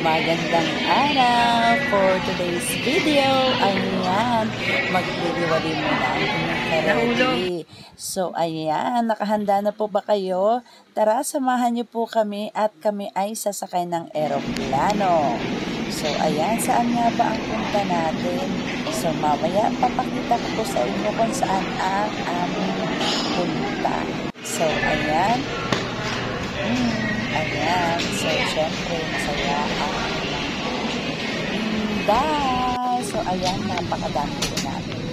Magandang araw for today's video. Ayan, magliliwali muna ang inyong karedi. So, ayan, nakahanda na po ba kayo? Tara, samahan niyo po kami at kami ay sasakay ng eroplano. So, ayan, saan nga ba ang punta natin? So, mamaya papakita ko po sa inyo kung saan ang aming punta. So, ayan. Ayan. So, syempre, masaya ang Inday. So, ayan, napakadami po natin.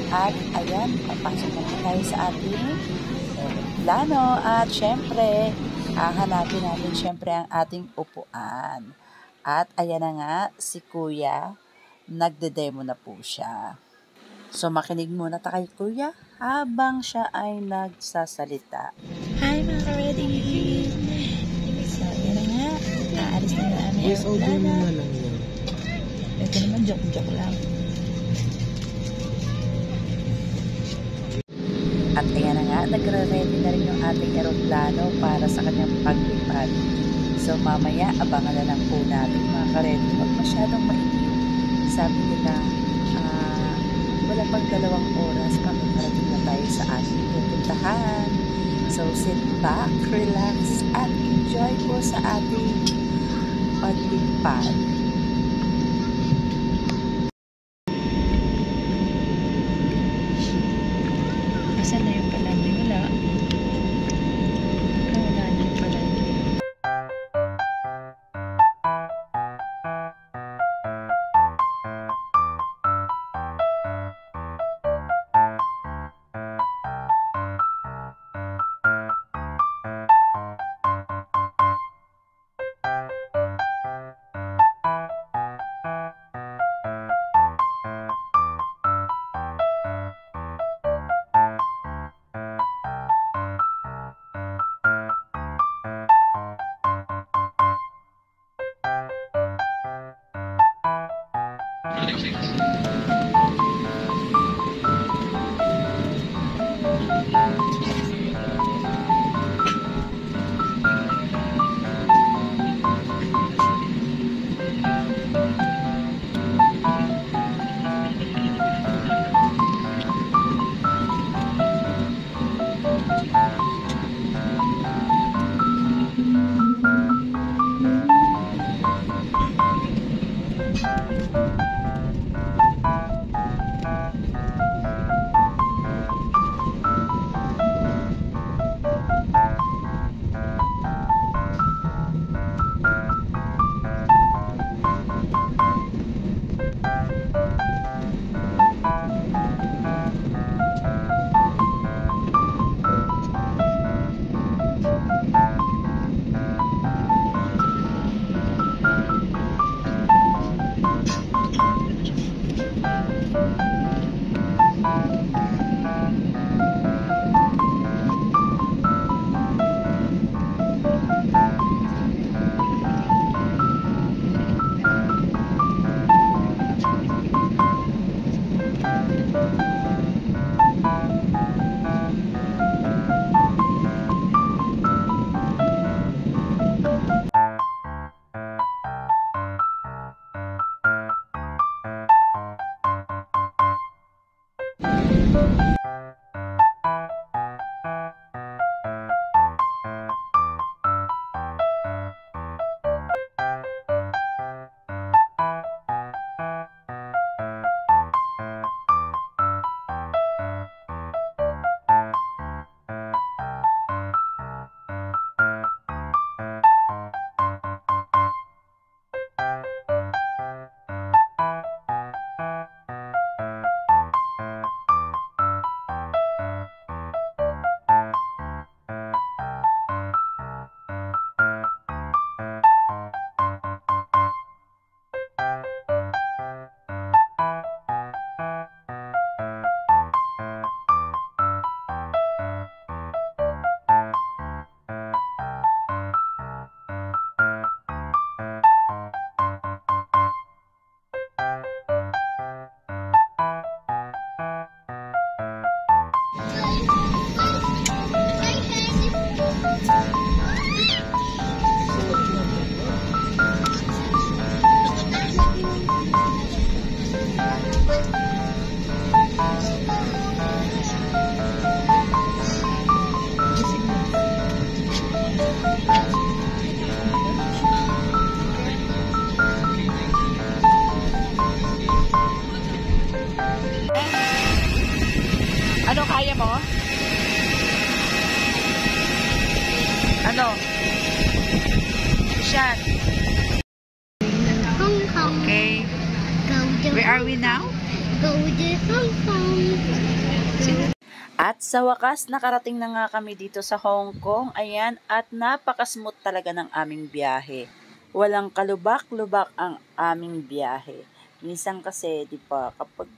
At, ayan, papasok na po tayo sa ating plano. At, syempre, hanapin natin syempre ang ating upuan. At, ayan na nga, si Kuya, nagde-demo na po siya. So, makinig muna tayo kay Kuya habang siya ay nagsasalita. Hi mga ka-ready! So, yan na nga. Aalis na yung aming aeroplano. Ito naman, joke-joke lang. At ayan na nga, nagre-ready na rin yung ating aeroplano para sa kanyang paglipad. So, mamaya, abangan na lang po natin mga ka-ready. Huwag masyadong mainit. Sabi nila, wala pang 2 oras, makikarating na tayo sa ating pupuntahan. So, sit back, relax, at enjoy po sa ating paglipad. Asan na yung palagi? Wala. Wala na yung palagi. Ano? Shan. Hong Kong. Okay. Go to Where are we now? Go to Hong Kong. At sa wakas, nakarating na nga kami dito sa Hong Kong. Ayan, at napaka-smooth talaga ng aming biyahe. Walang kalubak-lubak ang aming biyahe. Minsan kasi, di ba, kapag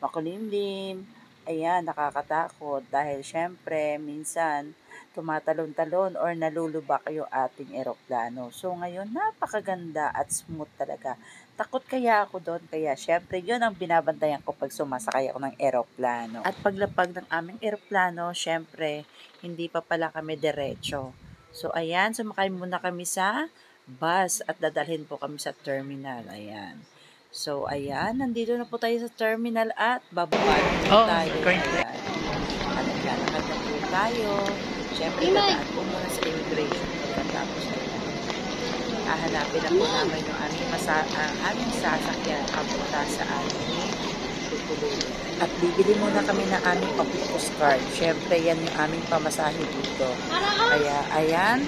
makulimlim, ayan, nakakatakot. Dahil syempre, minsan, tumatalon-talon or nalulubak yung ating eroplano. So ngayon, napakaganda at smooth talaga. Takot kaya ako doon, kaya syempre yun ang binabantayan ko pag sumasakay ako ng eroplano. At paglapag ng aming eroplano, syempre, hindi pa pala kami diretso. So ayan, sumakay muna kami sa bus at dadalhin po kami sa terminal. Ayan. So ayan, nandito na po tayo sa terminal at bababa po tayo. Ayan. At naglalakad na po tayo. Syempre, dadaan po muna sa immigration pagkatapos na yan. Hahanapin na po namin yung aming sasakyan papunta sa aming tutuluyan. At bibili muna kami ng aming Papicos card. Syempre, yan yung aming pamasahe dito. Kaya, ayan,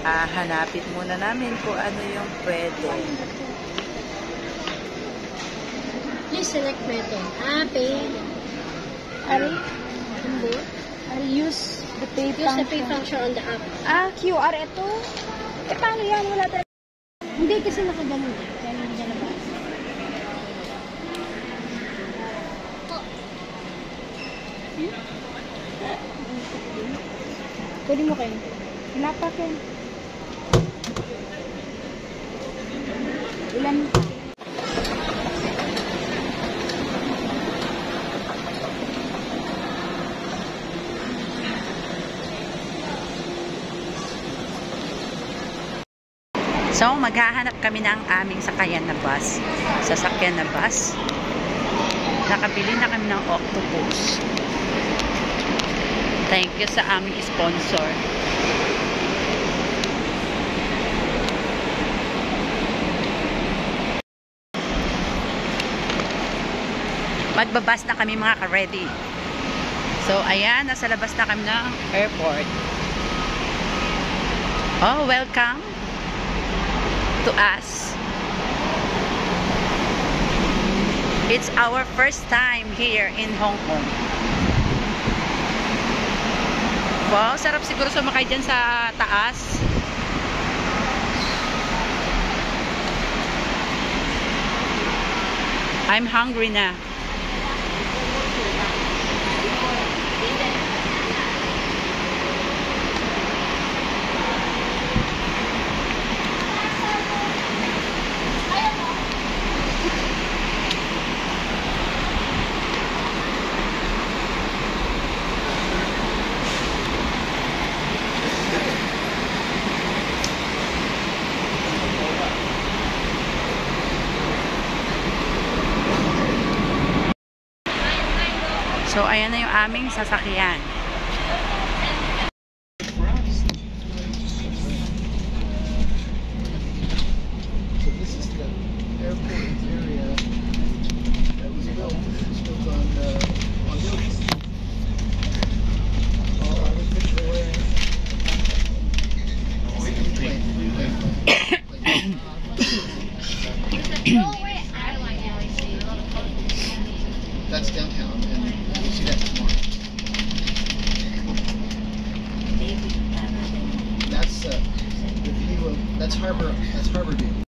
hanapin muna namin kung ano yung pwede. Please select method. Pay. Ari? Hindi. I'll use the pay Use the pay function. function on the app. QR ito. Paano yan? Wala talaga. Hindi kasi nakaganon eh. Kaya hindi na nabas. Pwede mo kayo. Wala pa kayo. Ilan? So, maghahanap kami ng aming sasakyan na bus. Nakabili na kami ng octopus. Thank you sa aming sponsor. Magbabas na kami mga ka-ready. So, ayan, nasa labas na kami ng airport. Oh, welcome to us. It's our first time here in Hong Kong. Wow, sarap siguro sumakay dyan sa taas. I'm hungry na. So, ayan na yung aming sasakyan. So this is the airport area that was built. It was built on wheels. All artificial That's downtown, and you'll see that tomorrow. That's the view of that's Harbor View.